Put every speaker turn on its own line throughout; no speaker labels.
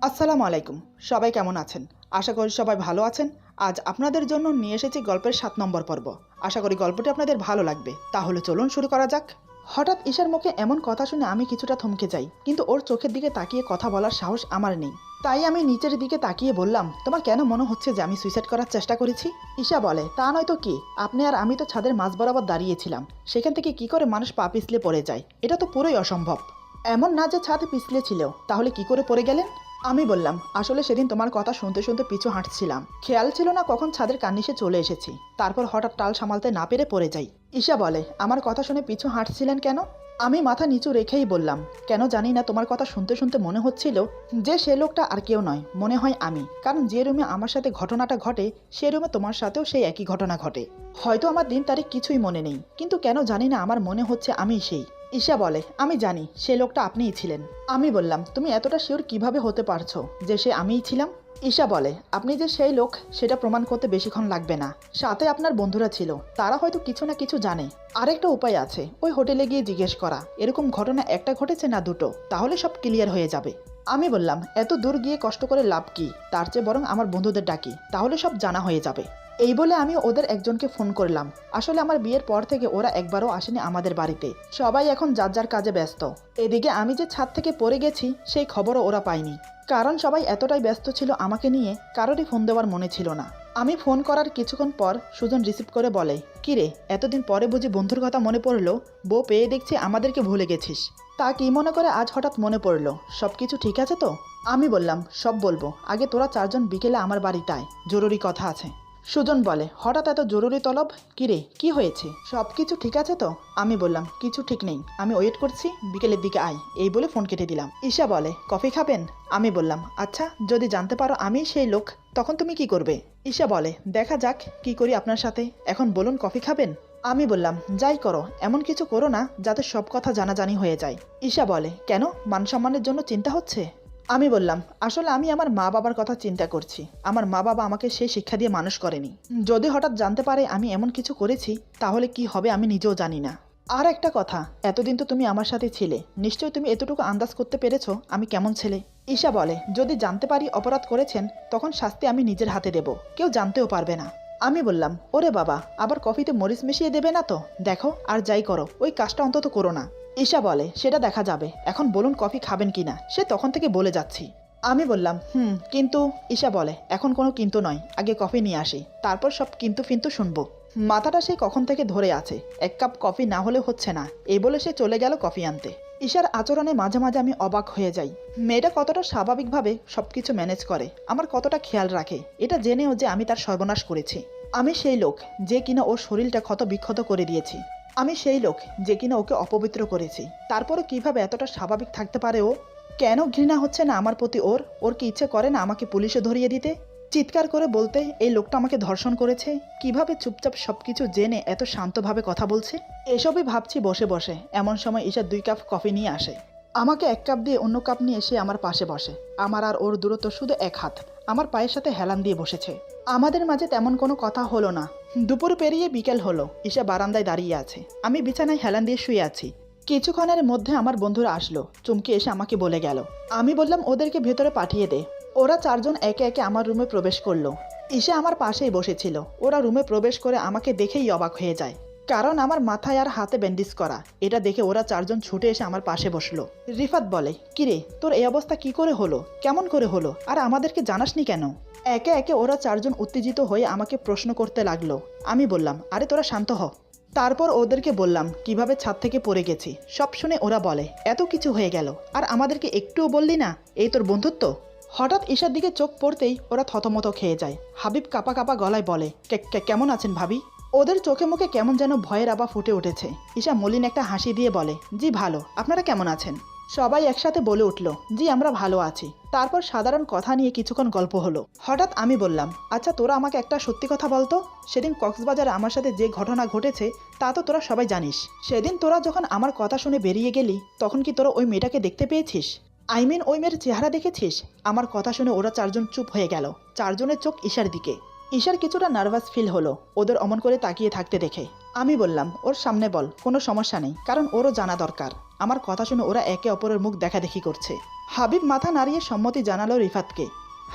আসসালামু আলাইকুম। সবাই কেমন আছেন? আশা করি সবাই ভালো আছেন। আজ আপনাদের জন্য নিয়ে এসেছি গল্পের ৭ নম্বর পর্ব। আশা করি গল্পটি আপনাদের ভালো লাগবে। তাহলে চলুন শুরু করা যাক। হঠাৎ ঈশার মুখে এমন কথা শুনে আমি কিছুটা থমকে যাই, কিন্তু ওর চোখের দিকে তাকিয়ে কথা বলার সাহস আমার নেই। তাই আমি নিচের দিকে তাকিয়ে বললাম, তোমার কেন মনে হচ্ছে যে আমি সুইসাইড করার চেষ্টা করেছি? ঈশা বলে, তা নয় তো কি, আপনি আর আমি তো ছাদের মাঝ বরাবর দাঁড়িয়েছিলাম। সেখান থেকে কি করে মানুষ পা পিছলে পড়ে যায়? এটা তো পুরোই অসম্ভব। এমন না যে ছাদ পিছলে ছিল, তাহলে কি করে পড়ে গেলেন? আমি বললাম, আসলে সেদিন তোমার কথা শুনতে শুনতে পিছু হাঁটছিলাম, খেয়াল ছিল না কখন ছাদের কার্নিশে চলে এসেছি। তারপর হঠাৎ টাল সামালতে না পেরে পড়ে যাই। ঈশা বলে, আমার কথা শুনে পিছু হাঁটছিলেন কেন? আমি মাথা নিচু রেখেই বললাম, কেন জানি না, তোমার কথা শুনতে শুনতে মনে হচ্ছিল যে সে লোকটা আর কেউ নয়, মনে হয় আমি। কারণ যে রুমে আমার সাথে ঘটনাটা ঘটে, সে রুমে তোমার সাথেও সেই একই ঘটনা ঘটে। হয়তো আমার দিন তারিখ কিছুই মনে নেই, কিন্তু কেন জানি না আমার মনে হচ্ছে আমিই সেই। ঈশা বলে, আমি জানি সে লোকটা আপনিই ছিলেন। আমি বললাম, তুমি এতটা শিওর কিভাবে হতে পারছো যে সে আমিই ছিলাম? ঈশা বলে, আপনি যে সেই লোক সেটা প্রমাণ করতে বেশিক্ষণ লাগবে না। সাথে আপনার বন্ধুরা ছিল, তারা হয়তো কিছু না কিছু জানে। আরেকটা উপায় আছে, ওই হোটেলে গিয়ে জিজ্ঞেস করা, এরকম ঘটনা একটা ঘটেছে না দুটো, তাহলে সব ক্লিয়ার হয়ে যাবে। আমি বললাম, এত দূর গিয়ে কষ্ট করে লাভ কি? তার চেয়ে বরং আমার বন্ধুদের ডাকি, তাহলে সব জানা হয়ে যাবে। এই বলে আমি ওদের একজনকে ফোন করলাম। আসলে আমার বিয়ের পর থেকে ওরা একবারও আসেনি আমাদের বাড়িতে। সবাই এখন যার যার কাজে ব্যস্ত। এদিকে আমি যে ছাদ থেকে পড়ে গেছি সেই খবরও ওরা পায়নি, কারণ সবাই এতটাই ব্যস্ত ছিল আমাকে নিয়ে, কারোরই ফোন দেওয়ার মনে ছিল না। আমি ফোন করার কিছুক্ষণ পর সুজন রিসিভ করে বলে, কিরে, এতদিন পরে বুঝি বন্ধুর কথা মনে পড়লো? বউ পেয়ে দেখছি আমাদেরকে ভুলে গেছিস। তা কি মনে করে আজ হঠাৎ মনে পড়লো? সব কিছু ঠিক আছে তো? আমি বললাম, সব বলবো, আগে তোরা চারজন বিকেলে আমার বাড়িতে আয়, জরুরি কথা আছে। সুজন বলে, হঠাৎ এত জরুরি তলব? কিরে, কি হয়েছে? সব কিছু ঠিক আছে তো? আমি বললাম, কিছু ঠিক নেই, আমি ওয়েট করছি, বিকেলের দিকে আয়। এই বলে ফোন কেটে দিলাম। ঈশা বলে, কফি খাবেন? আমি বললাম, আচ্ছা, যদি জানতে পারো আমি সেই লোক, তখন তুমি কি করবে? ঈশা বলে, দেখা যাক কি করি আপনার সাথে। এখন বলুন, কফি খাবেন? আমি বললাম, যাই করো, এমন কিছু করো না যাতে সব কথা জানাজানি হয়ে যায়। ঈশা বলে, কেন, মান সম্মানের জন্য চিন্তা হচ্ছে? আমি বললাম, আসলে আমি আমার মা বাবার কথা চিন্তা করছি। আমার মা বাবা আমাকে সেই শিক্ষা দিয়ে মানুষ করেনি। যদি হঠাৎ জানতে পারে আমি এমন কিছু করেছি, তাহলে কি হবে আমি নিজেও জানি না। আর একটা কথা, এতদিন তো তুমি আমার সাথে ছিলে, নিশ্চয়ই তুমি এতটুকু আন্দাজ করতে পেরেছো আমি কেমন ছেলে। ঈশা বলে, যদি জানতে পারি অপরাধ করেছেন, তখন শাস্তি আমি নিজের হাতে দেব, কেউ জানতেও পারবে না। আমি বললাম, ওরে বাবা, আবার কফিতে মরিচ মিশিয়ে দেবে না তো? দেখো, আর যাই করো, ওই কাজটা অন্তত করো না। ঈশা বলে, সেটা দেখা যাবে, এখন বলুন কফি খাবেন কিনা, সে তখন থেকে বলে যাচ্ছি। আমি বললাম, কিন্তু। ঈশা বলে, এখন কোনো কিন্তু নয়, আগে কফি নিয়ে আসি, তারপর সব কিন্তু ফিন্তু শুনবো। মাথাটা সে কখন থেকে ধরে আছে, এক কাপ কফি না হলে হচ্ছে না, এই বলে সে চলে গেল কফি আনতে। ঈশার আচরণে মাঝে মাঝে আমি অবাক হয়ে যাই। মেয়েটা কতটা স্বাভাবিকভাবে সবকিছু ম্যানেজ করে, আমার কতটা খেয়াল রাখে, এটা জেনেও যে আমি তার সর্বনাশ করেছি। আমি সেই লোক যে কিনা ওর শরীরটা ক্ষত বিক্ষত করে দিয়েছি। আমি সেই লোক যে কিনা ওকে অপবিত্র করেছি। তারপরে কিভাবে এতটা স্বাভাবিক থাকতে পারে ও? কেন ঘৃণা হচ্ছে না আমার প্রতি ওর? ওর কি ইচ্ছে করে না আমাকে পুলিশে ধরিয়ে দিতে? চিৎকার করে বলতে, এই লোকটা আমাকে ধর্ষণ করেছে। কিভাবে চুপচাপ সবকিছু জেনে এত শান্তভাবে কথা বলছে? এসবই ভাবছি বসে বসে। এমন সময় ঈশা 2 কাপ কফি নিয়ে আসে। আমাকে 1 কাপ দিয়ে অন্য কাপ নিয়ে এসে আমার পাশে বসে। আমার আর ওর দূরত্ব শুধু 1 হাত। আমার পায়ের সাথে হেলান দিয়ে বসেছে। আমাদের মাঝে তেমন কোনো কথা হলো না। দুপুর পেরিয়ে বিকেল হলো। ঈশা বারান্দায় দাঁড়িয়ে আছে, আমি বিছানায় হেলান দিয়ে শুয়ে আছি। কিছুক্ষণের মধ্যে আমার বন্ধুরা আসলো, চুমকে এসে আমাকে বলে গেল। আমি বললাম, ওদেরকে ভেতরে পাঠিয়ে দে। ওরা 4 জন একে একে আমার রুমে প্রবেশ করলো। ঈশা আমার পাশেই বসেছিল। ওরা রুমে প্রবেশ করে আমাকে দেখেই অবাক হয়ে যায়, কারণ আমার মাথায় আর হাতে ব্যান্ডেজ করা। এটা দেখে ওরা 4 জন ছুটে এসে আমার পাশে বসলো। রিফাত বলে, কিরে, তোর এই অবস্থা কি করে হলো, কেমন করে হলো, আর আমাদেরকে জানাসনি কেন? একে একে ওরা 4 জন উত্তেজিত হয়ে আমাকে প্রশ্ন করতে লাগলো। আমি বললাম, আরে তোরা শান্ত হ। তারপর ওদেরকে বললাম কিভাবে ছাদ থেকে পড়ে গেছি। সব শুনে ওরা বলে, এত কিছু হয়ে গেল আর আমাদেরকে একটুও বললি না, এই তোর বন্ধুত্ব? হঠাৎ ঈশার দিকে চোখ পড়তেই ওরা থতমত খেয়ে যায়। হাবিব কাপা কাপা গলায় বলে, কেমন আছেন ভাবি? ওদের চোখে মুখে কেমন যেন ভয়ের আভা ফুটে উঠেছে। ঈশা মলিন একটা হাসি দিয়ে বলে, জি ভালো, আপনারা কেমন আছেন? সবাই একসাথে বলে উঠল, জি আমরা ভালো আছি। তারপর সাধারণ কথা নিয়ে কিছুক্ষণ গল্প হলো। হঠাৎ আমি বললাম, আচ্ছা তোরা আমাকে একটা সত্যি কথা বলতো, সেদিন কক্সবাজারে আমার সাথে যে ঘটনা ঘটেছে তা তো তোরা সবাই জানিস। সেদিন তোরা যখন আমার কথা শুনে বেরিয়ে গেলি, তখন কি তোরা ওই মেয়েটাকে দেখতে পেয়েছিস? ওই মেয়ের চেহারা দেখেছিস? আমার কথা শুনে ওরা 4 জন চুপ হয়ে গেল। 4 জনের চোখ ঈশার দিকে। ঈশার কিছুটা নার্ভাস ফিল হলো ওদের অমন করে তাকিয়ে থাকতে দেখে। আমি বললাম, ওর সামনে বল, কোনো সমস্যা নেই, কারণ ওরও জানা দরকার। আমার কথা শুনে ওরা একে অপরের মুখ দেখাদেখি করছে। হাবিব মাথা নাড়িয়ে সম্মতি জানালো রিফাতকে।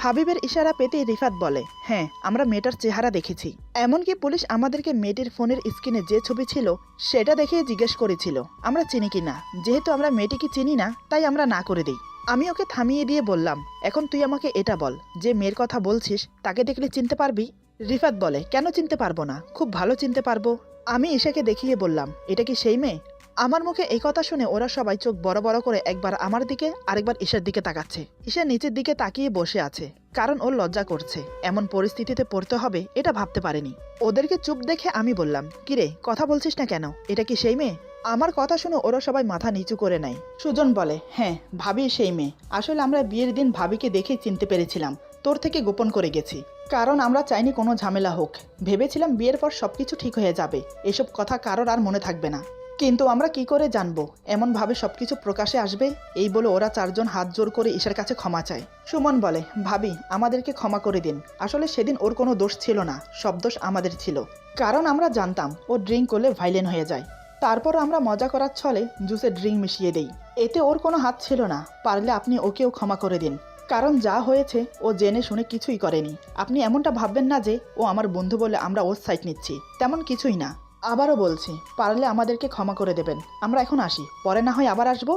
হাবিবের ইশারা পেতে রিফাত বলে, হ্যাঁ আমরা মেয়েটার চেহারা দেখেছি, এমনকি পুলিশ আমাদেরকে মেয়েটির ফোনের স্ক্রিনে যে ছবি ছিল সেটা দেখে জিজ্ঞেস করেছিল আমরা চিনি কি না। যেহেতু আমরা মেয়েটিকে চিনি না তাই আমরা না করে দিই। আমি ওকে থামিয়ে দিয়ে বললাম, এখন তুই আমাকে এটা বল, যে মেয়ের কথা বলছিস তাকে দেখলে চিনতে পারবি? রিফাত বলে, কেন চিনতে পারবো না, খুব ভালো চিনতে পারবো। আমি ঈশাকে দেখিয়ে বললাম, এটা কি সেই মেয়ে? আমার মুখে এই কথা শুনে ওরা সবাই চোখ বড় বড় করে একবার আমার দিকে আরেকবার ঈশার দিকে তাকাচ্ছে। ঈশা নিচের দিকে তাকিয়ে বসে আছে, কারণ ওর লজ্জা করছে। এমন পরিস্থিতিতে পড়তে হবে এটা ভাবতে পারেনি। ওদেরকে চুপ দেখে আমি বললাম, কিরে কথা বলছিস না কেন, এটা কি সেই মেয়ে? আমার কথা শুনে ওরা সবাই মাথা নিচু করে নেয়। সুজন বলে, হ্যাঁ ভাবি সেই মেয়ে। আসলে আমরা বিয়ের দিন ভাবিকে দেখেই চিনতে পেরেছিলাম, তোর থেকে গোপন করে গেছি, কারণ আমরা চাইনি কোনো ঝামেলা হোক। ভেবেছিলাম বিয়ের পর সবকিছু ঠিক হয়ে যাবে, এসব কথা কারোর আর মনে থাকবে না। কিন্তু আমরা কি করে জানবো এমনভাবে সবকিছু প্রকাশে আসবে? এই বলে ওরা চারজন হাত জোর করে ঈশার কাছে ক্ষমা চায়। সুমন বলে, ভাবি আমাদেরকে ক্ষমা করে দিন, আসলে সেদিন ওর কোনো দোষ ছিল না, সব দোষ আমাদের ছিল, কারণ আমরা জানতাম ও ড্রিঙ্ক করলে ভাইলেন্ট হয়ে যায়। তারপর আমরা মজা করার ছলে জুসে ড্রিঙ্ক মিশিয়ে দেই, এতে ওর কোনো হাত ছিল না। পারলে আপনি ওকেও ক্ষমা করে দিন, কারণ যা হয়েছে ও জেনে শুনে কিছুই করেনি। আপনি এমনটা ভাববেন না যে ও আমার বন্ধু বলে আমরা ওর সাইড নিচ্ছি, তেমন কিছুই না। আবারও বলছি, পারলে আমাদেরকে ক্ষমা করে দেবেন, আমরা এখন আসি, পরে না হয় আবার আসবো।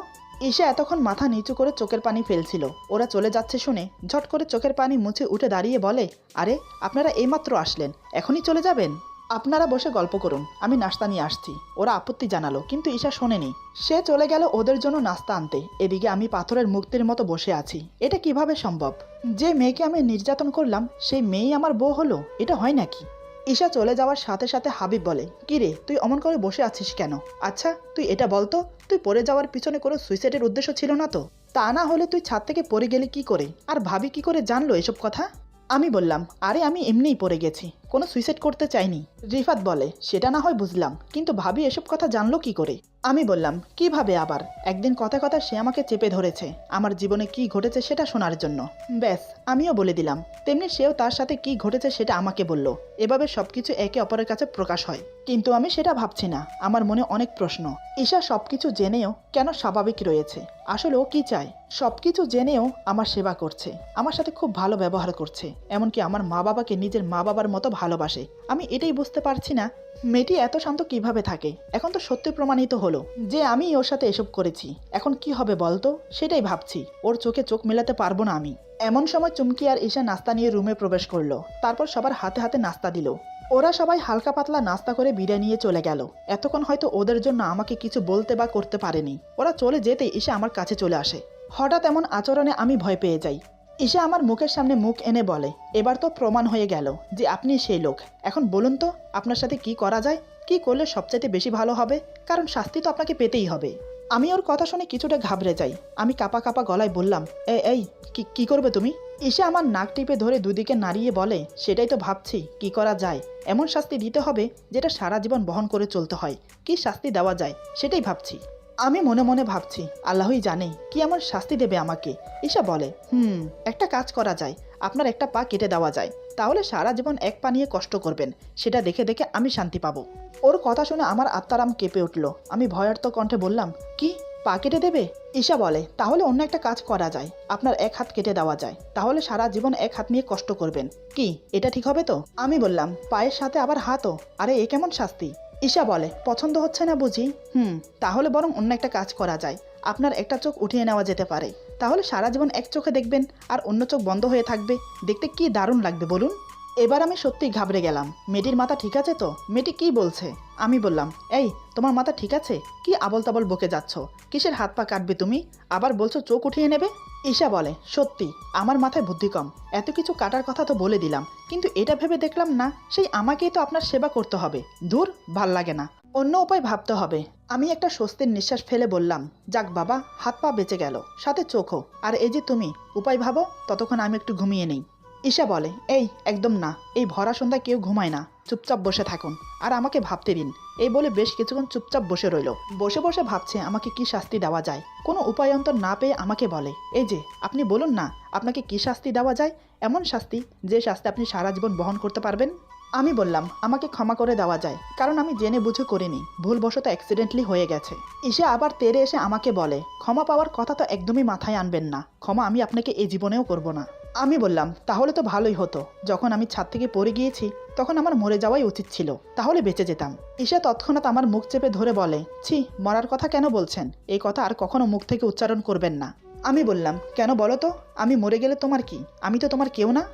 ঈশা এতক্ষণ মাথা নিচু করে চোখের পানি ফেলছিল, ওরা চলে যাচ্ছে শুনে ঝট করে চোখের পানি মুছে উঠে দাঁড়িয়ে বলে, আরে আপনারা এইমাত্র আসলেন, এখনই চলে যাবেন? আপনারা বসে গল্প করুন, আমি নাস্তা নিয়ে আসছি। ওরা আপত্তি জানালো, কিন্তু ঈশা শোনেনি। সে চলে গেল ওদের জন্য নাস্তা আনতে। এদিকে আমি পাথরের মূর্তির মতো বসে আছি। এটা কিভাবে সম্ভব? যে মেয়েকে আমি নির্যাতন করলাম সেই মেয়েই আমার বউ হলো, এটা হয় নাকি? ঈশা চলে যাওয়ার সাথে সাথে হাবিব বলে, কি রে তুই অমন করে বসে আছিস কেন? আচ্ছা তুই এটা বলতো, তুই পড়ে যাওয়ার পিছনে কোনো সুইসাইডের উদ্দেশ্য ছিল না তো? তা না হলে তুই ছাদ থেকে পড়ে গেলি কি করে, আর ভাবি কি করে জানলো এসব কথা? আমি বললাম, আরে আমি এমনিই পড়ে গেছি, কোনো সুইসাইড করতে চাইনি। রিফাত বলে, সেটা না হয় বুঝলাম, কিন্তু ভাবি এসব কথা জানলো কি করে? আমি বললাম, কিভাবে আবার? একদিন কথা কথা সে আমাকে চেপে ধরেছে আমার জীবনে কি ঘটেছে সেটা শোনার জন্য। ব্যাস আমিও বলে দিলাম, তেমনি সেও তার সাথে কি ঘটেছে সেটা আমাকে বলল। এভাবে সবকিছু একে অপরের কাছে প্রকাশ হয়। কিন্তু আমি সেটা ভাবছি না, আমার মনে অনেক প্রশ্ন। ঈশা সবকিছু জেনেও কেন স্বাভাবিক রয়েছে? আসলে ও কি চায়? সবকিছু জেনেও আমার সেবা করছে, আমার সাথে খুব ভালো ব্যবহার করছে, এমনকি আমার মা বাবাকে নিজের মা বাবার মতো ভালোবাসে। আমি এটাই বুঝতে পারছি না মেয়েটি এত শান্ত কিভাবে থাকে। এখন তো সত্যি প্রমাণিত হলো যে আমি ওর সাথে এসব করেছি। এখন কি হবে বলতো, সেটাই ভাবছি। ওর চোখে চোখ মেলাতে পারবো না আমি। এমন সময় চুমকি আর ঈশা নাস্তা নিয়ে রুমে প্রবেশ করলো। তারপর সবার হাতে হাতে নাস্তা দিল। ওরা সবাই হালকা পাতলা নাস্তা করে বিদায় নিয়ে চলে গেল। এতক্ষণ হয়তো ওদের জন্য আমাকে কিছু বলতে বা করতে পারেনি। ওরা চলে যেতেই ঈশা আমার কাছে চলে আসে। হঠাৎ এমন আচরণে আমি ভয় পেয়ে যাই। ঈশা আমার মুখের সামনে মুখ এনে বলে, এবার তো প্রমাণ হয়ে গেল যে আপনি সেই লোক। এখন বলুন তো আপনার সাথে কি করা যায়, কি করলে সবচাইতে বেশি ভালো হবে, কারণ শাস্তি তো আপনাকে পেতেই হবে। আমি ওর কথা শুনে কিছুটা ঘাবড়ে যাই। আমি কাপা কাপা গলায় বললাম, এই কি করবে তুমি? ঈশা আমার নাক টিপে ধরে দুদিকে নাড়িয়ে বলে, সেটাই তো ভাবছি কি করা যায়। এমন শাস্তি দিতে হবে যেটা সারা জীবন বহন করে চলতে হয়। কি শাস্তি দেওয়া যায় সেটাই ভাবছি। আমি মনে মনে ভাবছি, আল্লাহই জানে কি এমন শাস্তি দেবে আমাকে। ঈশা বলে, একটা কাজ করা যায়, আপনার একটা পা কেটে দেওয়া যায়, তাহলে সারা জীবন এক পা নিয়ে কষ্ট করবেন, সেটা দেখে দেখে আমি শান্তি পাবো। ওর কথা শুনে আমার আত্মারাম কেঁপে উঠল। আমি ভয়ার্ত কণ্ঠে বললাম, কি পা কেটে দেবে? ঈশা বলে, তাহলে অন্য একটা কাজ করা যায়, আপনার এক হাত কেটে দেওয়া যায়, তাহলে সারা জীবন এক হাত নিয়ে কষ্ট করবেন। কি এটা ঠিক হবে তো? আমি বললাম, পায়ের সাথে আবার হাতও? আরে এ কেমন শাস্তি? ঈশা বলে, পছন্দ হচ্ছে না বুঝি? তাহলে বরং অন্য একটা কাজ করা যায়, আপনার একটা চোখ উঠিয়ে নেওয়া যেতে পারে, তাহলে সারা জীবন এক চোখে দেখবেন আর অন্য চোখ বন্ধ হয়ে থাকবে, দেখতে কি দারুণ লাগবে বলুন। এবার আমি সত্যি ঘাবড়ে গেলাম। মেয়েটির মাথা ঠিক আছে তো? মেয়েটি কি বলছে? আমি বললাম, এই তোমার মাথা ঠিক আছে? কি আবল তাবল বকে যাচ্ছ? কিসের হাত পা কাটবে তুমি? আবার বলছো চোখ উঠিয়ে নেবে? ঈশা বলে, সত্যি আমার মাথায় বুদ্ধি কম, এত কিছু কাটার কথা তো বলে দিলাম, কিন্তু এটা ভেবে দেখলাম না সেই আমাকেই তো আপনার সেবা করতে হবে। ধুর, ভাল লাগে না, অন্য উপায় ভাবতে হবে। আমি একটা স্বস্তির নিঃশ্বাস ফেলে বললাম, যাক বাবা, হাত পা বেঁচে গেল, সাথে চোখও। আর এই যে তুমি উপায় ভাবো, ততক্ষণ আমি একটু ঘুমিয়ে নেই। ঈশা বলে, এই একদম না, এই ভরা সন্ধ্যায় কেউ ঘুমায় না, চুপচাপ বসে থাকুন আর আমাকে ভাবতে দিন। এই বলে বেশ কিছুক্ষণ চুপচাপ বসে রইল। বসে বসে ভাবছে আমাকে কি শাস্তি দেওয়া যায়। কোনো উপায়ন্তর না পেয়ে আমাকে বলে, এই যে আপনি বলুন না আপনাকে কি শাস্তি দেওয়া যায়, এমন শাস্তি যে শাস্তি আপনি সারা জীবন বহন করতে পারবেন। আমি বললাম আমাকে ক্ষমা করে দেওয়া যায়, কারণ আমি জেনে বুঝে করিনি, ভুলবশত অ্যাক্সিডেন্টলি হয়ে গেছে। ঈশা আবার তেড়ে এসে আমাকে বলে, ক্ষমা পাওয়ার কথা তো একদমই মাথায় আনবেন না, ক্ষমা আমি আপনাকে এই জীবনেও করব না। আমি বললাম তাহলে তো ভালোই হতো, যখন আমি ছাদ থেকে পড়ে গিয়েছি তখন আমার মরে যাওয়াই উচিত ছিল, তাহলে বেঁচে যেতাম। ঈশা তৎক্ষণাৎ আমার মুখ চেপে ধরে বলে, ছি, মরার কথা কেন বলছেন, এই কথা আর কখনো মুখ থেকে উচ্চারণ করবেন না। আমি বললাম কেন বলো তো, আমি মরে গেলে তোমার কি, আমি তো তোমার কেউ না।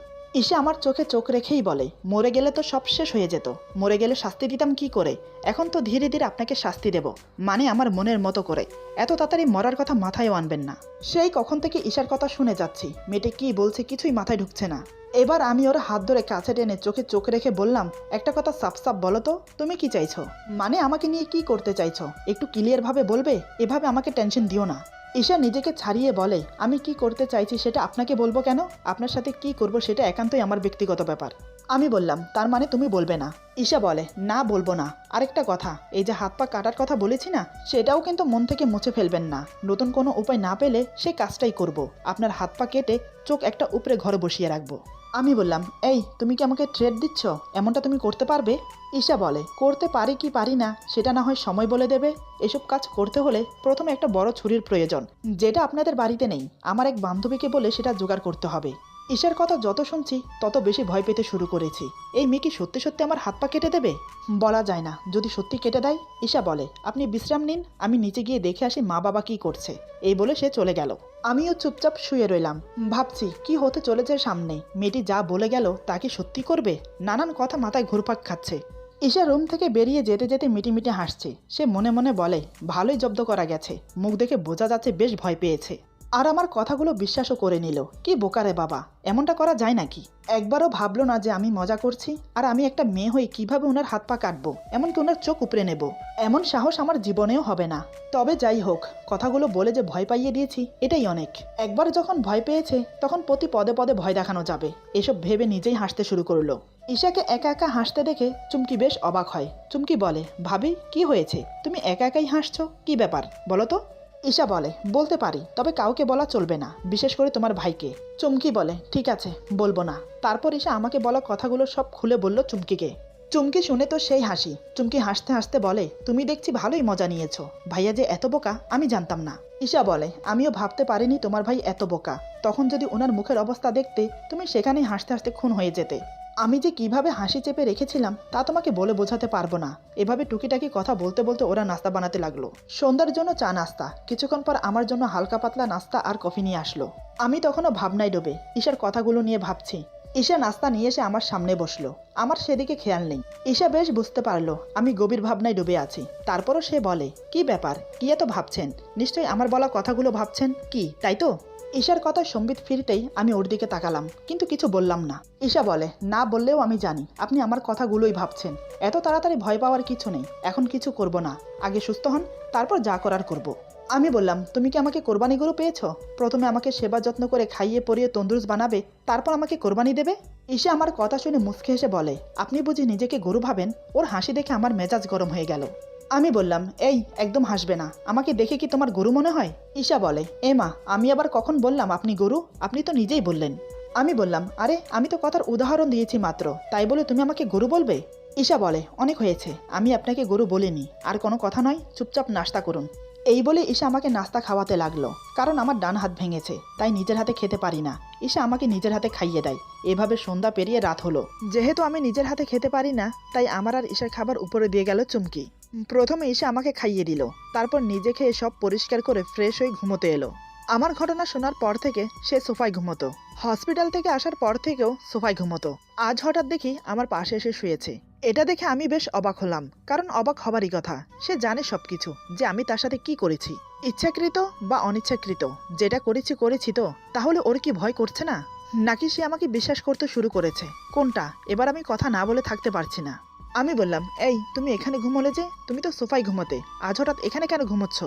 ঈশা আমার চোখে চোখ রেখেই বলে, মরে গেলে তো সব শেষ হয়ে যেত, মরে গেলে শাস্তি দিতাম কি করে, এখন তো ধীরে ধীরে আপনাকে শাস্তি দেব, মানে আমার মনের মতো করে, এত তাড়াতাড়ি মরার কথা মাথায়ও আনবেন না। সেই কখন থেকে ঈশার কথা শুনে যাচ্ছি, মেয়েটি কি বলছে কিছুই মাথায় ঢুকছে না। এবার আমি ওর হাত ধরে কাছে টেনে চোখে চোখ রেখে বললাম, একটা কথা সাফ সাফ বলো তো, তুমি কি চাইছো, মানে আমাকে নিয়ে কি করতে চাইছো, একটু ক্লিয়ারভাবে বলবে, এভাবে আমাকে টেনশন দিও না। ঈশা নিজেকে ছাড়িয়ে বলে, আমি কি করতে চাইছি সেটা আপনাকে বলবো কেন, আপনার সাথে কি করব সেটা একান্তই আমার ব্যক্তিগত ব্যাপার। আমি বললাম তার মানে তুমি বলবে না। ঈশা বলে, না বলবো না, আরেকটা কথা, এই যে হাত পা কাটার কথা বলেছি না, সেটাও কিন্তু মন থেকে মুছে ফেলবেন না, নতুন কোনো উপায় না পেলে সে কাজটাই করব, আপনার হাত পা কেটে চোখ একটা উপরে ঘরে বসিয়ে রাখবো। আমি বললাম, এই তুমি কি আমাকে ট্রেড দিচ্ছ, এমনটা তুমি করতে পারবে? ঈশা বলে, করতে পারি কি পারি না সেটা না হয় সময় বলে দেবে, এসব কাজ করতে হলে প্রথমে একটা বড় ছুরির প্রয়োজন, যেটা আপনাদের বাড়িতে নেই, আমার এক বান্ধবীকে বলে সেটা জোগাড় করতে হবে। ঈশার কথা যত শুনছি তত বেশি ভয় পেতে শুরু করেছি, এই মেয়ে কি সত্যি সত্যি আমার হাত পা কেটে দেবে? বলা যায় না, যদি সত্যি কেটে দেয়। ঈশা বলে, আপনি বিশ্রাম নিন, আমি নিচে গিয়ে দেখে আসি মা বাবা কি করছে। এই বলে সে চলে গেল। আমিও চুপচাপ শুয়ে রইলাম, ভাবছি কি হতে চলেছে সামনে, মেয়েটি যা বলে গেল তা কি সত্যি করবে, নানান কথা মাথায় ঘুরপাক খাচ্ছে। ঈশা রুম থেকে বেরিয়ে যেতে যেতে মিটি মিটি হাসছে, সে মনে মনে বলে, ভালোই জব্দ করা গেছে, মুখ দেখে বোঝা যাচ্ছে বেশ ভয় পেয়েছে। আর আমার কথাগুলো বিশ্বাসও করে নিল, কি বোকারে বাবা, এমনটা করা যায় নাকি? একবারও ভাবলো না যে আমি মজা করছি, আর আমি একটা মেয়ে হয়ে কিভাবে ওনার হাত পা কাটবো, এমনকি ওনার চোখ উপড়ে নেব, এমন সাহস আমার জীবনেও হবে না। তবে যাই হোক, কথাগুলো বলে যে ভয় পাইয়ে দিয়েছি এটাই অনেক। একবার যখন ভয় পেয়েছে তখন প্রতি পদে পদে ভয় দেখানো যাবে, এসব ভেবে নিজেই হাসতে শুরু করলো। ঈশাকে একা একা হাসতে দেখে চুমকি বেশ অবাক হয়। চুমকি বলে, ভাবি কি হয়েছে, তুমি একা একাই হাসছো, কি ব্যাপার বলো তো? ঈশা বলে, বলতে পারি, তবে কাউকে বলা চলবে না, বিশেষ করে তোমার ভাইকে। চুমকি বলে, ঠিক আছে, বলবো না। তারপর ঈশা আমাকে বলা কথাগুলো সব খুলে বলল চুমকিকে। চুমকি শুনে তো সেই হাসি। চুমকি হাসতে হাসতে বলে, তুমি দেখছি ভালোই মজা নিয়েছো, ভাইয়া যে এত বোকা আমি জানতাম না। ঈশা বলে, আমিও ভাবতে পারিনি তোমার ভাই এত বোকা, তখন যদি ওনার মুখের অবস্থা দেখতে, তুমি সেখানেই হাসতে হাসতে খুন হয়ে যেতে। আমি যে কিভাবে হাসি চেপে রেখেছিলাম তা তোমাকে বলে বোঝাতে পারবো না। এভাবে টুকিটাকি কথা বলতে বলতে ওরা নাস্তা বানাতে লাগলো। সন্ধ্যার জন্য চা নাস্তা, কিছুক্ষণ পর আমার জন্য হালকা পাতলা নাস্তা আর কফি নিয়ে আসলো। আমি তখনও ভাবনায় ডুবে ঈশার কথাগুলো নিয়ে ভাবছি। ঈশা নাস্তা নিয়ে এসে আমার সামনে বসলো, আমার সেদিকে খেয়াল নেই। ঈশা বেশ বুঝতে পারলো আমি গভীর ভাবনায় ডুবে আছি, তারপরও সে বলে, কি ব্যাপার, কি এত ভাবছেন, নিশ্চয়ই আমার বলা কথাগুলো ভাবছেন, কি তাই তো? ঈশার কথায় সম্বিত ফিরতেই আমি ওর দিকে তাকালাম, কিন্তু কিছু বললাম না। ঈশা বলে, না বললেও আমি জানি আপনি আমার কথাগুলোই ভাবছেন, এত তাড়াতাড়ি ভয় পাওয়ার কিছু নেই, এখন কিছু করব না, আগে সুস্থ হন, তারপর যা করার করব। আমি বললাম, তুমি কি আমাকে কোরবানি গরু পেয়েছো? প্রথমে আমাকে সেবা যত্ন করে খাইয়ে পরিয়ে তন্দুরুস্ত বানাবে, তারপর আমাকে কোরবানি দেবে? ঈশা আমার কথা শুনে মুচকে হেসে বলে, আপনি বুঝি নিজেকে গরু ভাবেন? ওর হাসি দেখে আমার মেজাজ গরম হয়ে গেল। আমি বললাম, এই একদম হাসবে না, আমাকে দেখে কি তোমার গরু মনে হয়? ঈশা বলে, এ মা, আমি আবার কখন বললাম আপনি গরু, আপনি তো নিজেই বললেন। আমি বললাম, আরে আমি তো কথার উদাহরণ দিয়েছি মাত্র, তাই বলে তুমি আমাকে গরু বলবে? ঈশা বলে, অনেক হয়েছে, আমি আপনাকে গরু বলিনি, আর কোনো কথা নয়, চুপচাপ নাস্তা করুন। এই বলে ঈশা আমাকে নাস্তা খাওয়াতে লাগলো, কারণ আমার ডান হাত ভেঙেছে, তাই নিজের হাতে খেতে পারি না। ঈশা আমাকে নিজের হাতে খাইয়ে দেয়। এভাবে সন্ধ্যা পেরিয়ে রাত হলো। যেহেতু আমি নিজের হাতে খেতে পারি না, তাই আমার আর ঈশার খাবার উপরে দিয়ে গেল চুমকি। প্রথমে ঈশা আমাকে খাইয়ে দিল, তারপর নিজে খেয়ে সব পরিষ্কার করে ফ্রেশ হয়ে ঘুমোতে এলো। আমার ঘটনা শোনার পর থেকে সে সোফায় ঘুমোতো, হসপিটাল থেকে আসার পর থেকেও সোফায় ঘুমোতো। আজ হঠাৎ দেখি আমার পাশে এসে শুয়েছে। এটা দেখে আমি বেশ অবাক হলাম, কারণ অবাক হবারই কথা, সে জানে সবকিছু, যে আমি তার সাথে কি করেছি, ইচ্ছাকৃত বা অনিচ্ছাকৃত, যেটা করেছি করেছি তো, তাহলে ওর কি ভয় করছে না, নাকি সে আমাকে বিশ্বাস করতে শুরু করেছে, কোনটা? এবার আমি কথা না বলে থাকতে পারছি না। আমি বললাম, এই তুমি এখানে ঘুমোলে যে, তুমি তো সোফায় ঘুমোতে, আজ হঠাৎ এখানে কেন ঘুমোচ্ছ?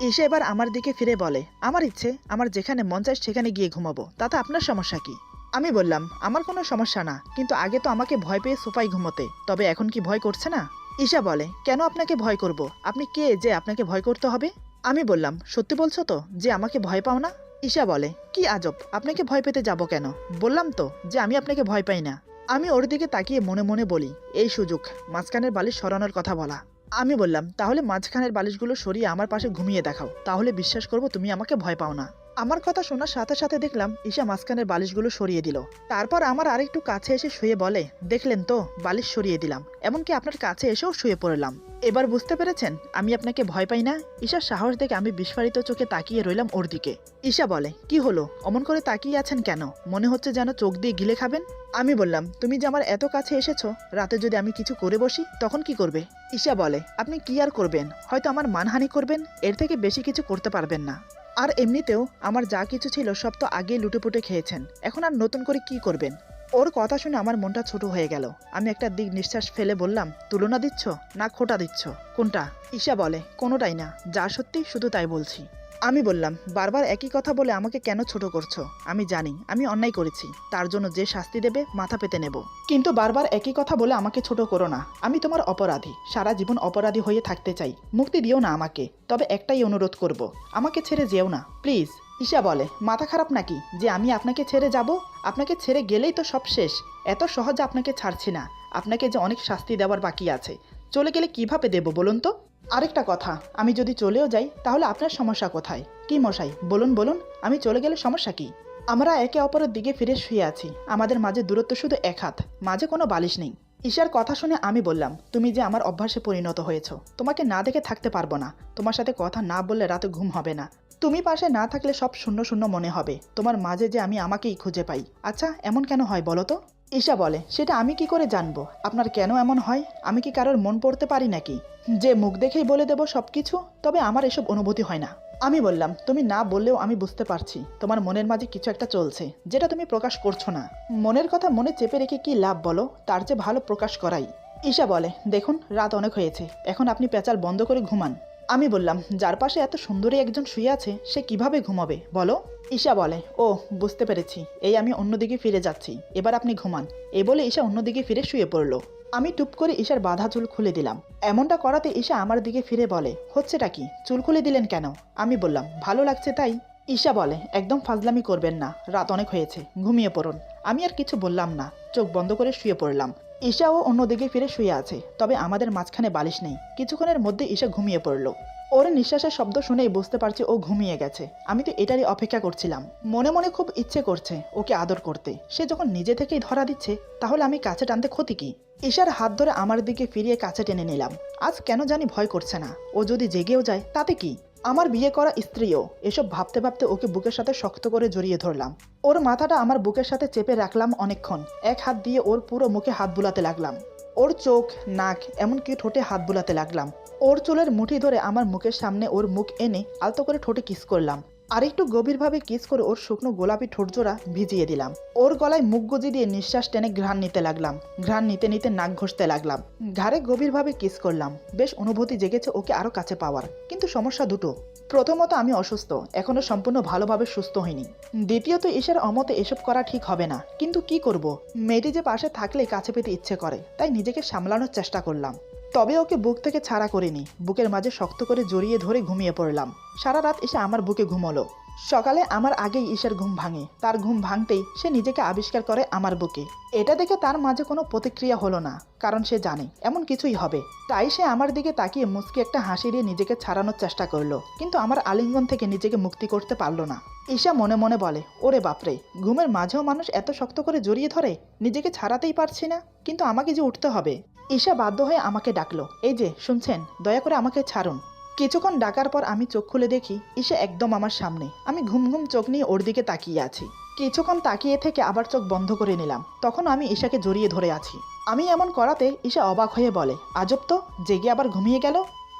এসে এবার আমার দিকে ফিরে বলে, আমার ইচ্ছে, আমার যেখানে মন চায় সেখানে গিয়ে ঘুমাবো, তাতে আপনার সমস্যা কি? আমি বললাম, আমার কোনো সমস্যা না, কিন্তু আগে তো আমাকে ভয় পেয়ে সোফায় ঘুমোতে, তবে এখন কি ভয় করছে না? ঈশা বলে, কেন আপনাকে ভয় করব, আপনি কে যে আপনাকে ভয় করতে হবে? আমি বললাম, সত্যি বলছো তো যে আমাকে ভয় পাও না? ঈশা বলে, কি আজব, আপনাকে ভয় পেতে যাব কেন, বললাম তো যে আমি আপনাকে ভয় পাই না। আমি ওর দিকে তাকিয়ে মনে মনে বলি, এই সুযোগ মাঝখানের বালিশ সরানোর কথা বলা। আমি বললাম, তাহলে মাঝখানের বালিশগুলো সরিয়ে আমার পাশে ঘুমিয়ে দেখাও, তাহলে বিশ্বাস করব তুমি আমাকে ভয় পাও না। আমার কথা শোনার সাথে সাথে দেখলাম ঈশা মাঝখানের বালিশগুলো সরিয়ে দিল। তারপর আমার আরেকটু কাছে এসে শুয়ে বলে, দেখলেন তো বালিশ সরিয়ে দিলাম, এমনকি আপনার কাছে এসেও শুয়ে পড়লাম। এবার বুঝতে পেরেছেন আমি আপনাকে ভয় পাই না? ঈশার সাহস দেখে আমি বিস্ফারিত চোখে তাকিয়ে রইলাম ওর দিকে। ঈশা বলে, কি হলো, অমন করে তাকিয়ে আছেন কেন? মনে হচ্ছে যেন চোখ দিয়ে গিলে খাবেন। আমি বললাম, তুমি যে আমার এত কাছে এসেছো, রাতে যদি আমি কিছু করে বসি তখন কি করবে? ঈশা বলে, আপনি কি আর করবেন, হয়তো আমার মানহানি করবেন, এর থেকে বেশি কিছু করতে পারবেন না। আর এমনিতেও আমার যা কিছু ছিল সব তো আগে লুটেপুটে খেয়েছেন, এখন আর নতুন করে কি করবেন? ওর কথা শুনে আমার মনটা ছোট হয়ে গেল। আমি একটা দিক নিঃশ্বাস ফেলে বললাম, তুলনা দিচ্ছ না খোটা দিচ্ছ, কোনটা? ঈশা বলে, কোনোটাই না, যা সত্যি শুধু তাই বলছি। আমি বললাম, বারবার একই কথা বলে আমাকে কেন ছোট করছো? আমি জানি আমি অন্যায় করেছি, তার জন্য যে শাস্তি দেবে মাথা পেতে নেব, কিন্তু বারবার একই কথা বলে আমাকে ছোট করো না। আমি তোমার অপরাধী, সারা জীবন অপরাধী হয়ে থাকতে চাই, মুক্তি দিও না আমাকে। তবে একটাই অনুরোধ করব, আমাকে ছেড়ে যেও না প্লিজ। ঈশা বলে, মাথা খারাপ নাকি যে আমি আপনাকে ছেড়ে যাব? আপনাকে ছেড়ে গেলেই তো সব শেষ। এত সহজে আপনাকে ছাড়ছি না, আপনাকে যে অনেক শাস্তি দেওয়ার বাকি আছে। চলে গেলে কিভাবে দেব বলুন তো? আরেকটা কথা, আমি যদি চলেও যাই তাহলে আপনার সমস্যা কোথায়? কি মশাই, বলুন বলুন, আমি চলে গেলে সমস্যা কি? আমরা একে অপরের দিকে ফিরে শুয়ে আছি, আমাদের মাঝে দূরত্ব শুধু 1 হাত, মাঝে কোনো বালিশ নেই। ঈশার কথা শুনে আমি বললাম, তুমি যে আমার অভ্যাসে পরিণত হয়েছো, তোমাকে না দেখে থাকতে পারবো না। তোমার সাথে কথা না বললে রাতে ঘুম হবে না। তুমি পাশে না থাকলে সব শূন্য শূন্য মনে হবে, তোমার মাঝে যে আমি আমাকেই খুঁজে পাই। আচ্ছা এমন কেন হয় বলো তো? ঈশা বলে, সেটা আমি কি করে জানবো আপনার কেন এমন হয়? আমি কি কারোর মন পড়তে পারি নাকি যে মুখ দেখেই বলে দেব সবকিছু? তবে আমার এসব অনুভূতি হয় না। আমি বললাম, তুমি না বললেও আমি বুঝতে পারছি তোমার মনের মাঝে কিছু একটা চলছে, যেটা তুমি প্রকাশ করছো না। মনের কথা মনে চেপে রেখে কি লাভ বলো? তার চেয়ে ভালো প্রকাশ করাই। ঈশা বলে, দেখুন রাত অনেক হয়েছে, এখন আপনি পেঁচাল বন্ধ করে ঘুমান। আমি বললাম, যার পাশে এত সুন্দরী একজন শুয়ে আছে সে কিভাবে ঘুমাবে বলো? ঈশা বলে, ও বুঝতে পেরেছি, এই আমি অন্যদিকে ফিরে যাচ্ছি, এবার আপনি ঘুমান। এ বলে ঈশা অন্যদিকে ফিরে শুয়ে পড়ল। আমি টুপ করে ঈশার বাঁধা চুল খুলে দিলাম। এমনটা করাতে ঈশা আমার দিকে ফিরে বলে, হচ্ছেটা কি, চুল খুলে দিলেন কেন? আমি বললাম, ভালো লাগছে তাই। ঈশা বলে, একদম ফাজলামি করবেন না, রাত অনেক হয়েছে, ঘুমিয়ে পড়ুন। আমি আর কিছু বললাম না, চোখ বন্ধ করে শুয়ে পড়লাম। ঈশাও অন্যদিকে ফিরে শুয়ে আছে, তবে আমাদের মাঝখানে বালিশ নেই। কিছুক্ষণের মধ্যে ঈশা ঘুমিয়ে পড়ল। ওর নিঃশ্বাসের শব্দ শুনেই বুঝতে পারছি ও ঘুমিয়ে গেছে। আমি তো এটারই অপেক্ষা করছিলাম। মনে মনে খুব ইচ্ছে করছে ওকে আদর করতে। সে যখন নিজে থেকেই ধরা দিচ্ছে, তাহলে আমি কাছে টানতে ক্ষতি কি? ঈশার হাত ধরে আমার দিকে ফিরিয়ে কাছে টেনে নিলাম। আজ কেন জানি ভয় করছে না। ও যদি জেগেও যায় তাতে কি? আমার বিয়ে করা স্ত্রীও। এসব ভাবতে ভাবতে ওকে বুকের সাথে শক্ত করে জড়িয়ে ধরলাম। ওর মাথাটা আমার বুকের সাথে চেপে রাখলাম অনেকক্ষণ। এক হাত দিয়ে ওর পুরো মুখে হাত বুলাতে লাগলাম। ওর চোখ, নাক, এমনকি ঠোঁটে হাত বুলাতে লাগলাম। ওর চুলের মুঠি ধরে আমার মুখের সামনে ওর মুখ এনে আলতো করে ঠোঁটে কিস করলাম। আর একটু গভীরভাবে কিস করে ওর শুকনো গোলাপি ঠোঁটজোড়া ভিজিয়ে দিলাম। ওর গলায় মুখ গজি দিয়ে নিঃশ্বাস টেনে ঘ্রাণ নিতে লাগলাম। ঘ্রাণ নিতে নিতে নাক ঘষতে লাগলাম। ঘাড়ে গভীরভাবে কিস করলাম। বেশ অনুভূতি জেগেছে ওকে আরো কাছে পাওয়ার। কিন্তু সমস্যা দুটো। প্রথমত আমি অসুস্থ, এখনো সম্পূর্ণ ভালোভাবে সুস্থ হইনি। দ্বিতীয়ত ঈশার অমতে এসব করা ঠিক হবে না। কিন্তু কি করব? মেয়েটি যে পাশে থাকলেই কাছে পেতে ইচ্ছে করে, তাই নিজেকে সামলানোর চেষ্টা করলাম। তবে ওকে বুক থেকে ছাড়া করিনি, বুকের মাঝে শক্ত করে জড়িয়ে ধরে ঘুমিয়ে পড়লাম। সারা রাত এসে আমার বুকে ঘুমলো। সকালে আমার আগেই ঈশার ঘুম ভাঙে। তার ঘুম ভাঙতেই সে নিজেকে আবিষ্কার করে আমার বুকে। এটা দেখে তার মাঝে কোনো প্রতিক্রিয়া হলো না, কারণ সে জানে এমন কিছুই হবে। তাই সে আমার দিকে তাকিয়ে মুচকি একটা হাসি দিয়ে নিজেকে ছাড়ানোর চেষ্টা করলো, কিন্তু আমার আলিঙ্গন থেকে নিজেকে মুক্তি করতে পারলো না। ঈশা মনে মনে বলে, ওরে বাপরে, ঘুমের মাঝেও মানুষ এত শক্ত করে জড়িয়ে ধরে, নিজেকে ছাড়াতেই পারছি না, কিন্তু আমাকে যে উঠতে হবে। ঈশা বাধ্য হয়ে আমাকে ডাকলো, এই যে শুনছেন, দয়া করে আমাকে ছাড়ুন। কিছুক্ষণ ডাকার পর আমি চোখ খুলে দেখি ঈশা একদম আমার সামনে। আমি ঘুম ঘুম চোখ নিয়ে ওর দিকে তাকিয়ে আছি। কিছুক্ষণ তাকিয়ে থেকে আবার চোখ বন্ধ করে নিলাম। তখন আমি ঈশাকে জড়িয়ে ধরে আছি। আমি এমন করাতে ঈশা অবাক হয়ে বলে, আজব তো, জেগে আবার ঘুমিয়ে গেল।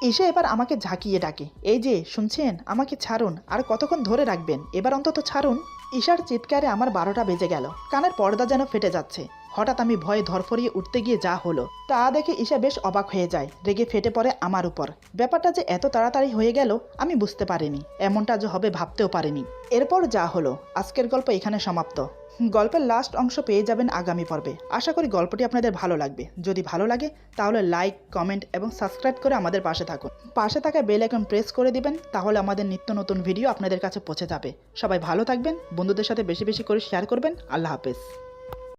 ঈশা এবার আমাকে ঝাঁকিয়ে ডাকে, এই যে শুনছেন, আমাকে ছাড়ুন, আর কতক্ষণ ধরে রাখবেন, এবার অন্তত ছাড়ুন। ঈশার চিৎকারে আমার 12টা বেজে গেল। কানের পর্দা যেন ফেটে যাচ্ছে। হঠাৎ আমি ভয়ে ধরফরিয়ে উঠতে গিয়ে যা হলো তা দেখে ঈশা বেশ অবাক হয়ে যায়, রেগে ফেটে পড়ে আমার উপর। ব্যাপারটা যে এত তাড়াতাড়ি হয়ে গেল আমি বুঝতে পারিনি, এমনটা যে হবে ভাবতেও পারিনি। এরপর যা হলো, আজকের গল্প এখানে সমাপ্ত। গল্পের লাস্ট অংশ পেয়ে যাবেন আগামী পর্বে। আশা করি গল্পটি আপনাদের ভালো লাগবে। যদি ভালো লাগে তাহলে লাইক, কমেন্ট এবং সাবস্ক্রাইব করে আমাদের পাশে থাকুন। পাশে থাকা বেল আইকন প্রেস করে দিবেন, তাহলে আমাদের নিত্য নতুন ভিডিও আপনাদের কাছে পৌঁছে যাবে। সবাই ভালো থাকবেন, বন্ধুদের সাথে বেশি বেশি করে শেয়ার করবেন। আল্লাহ হাফেজ।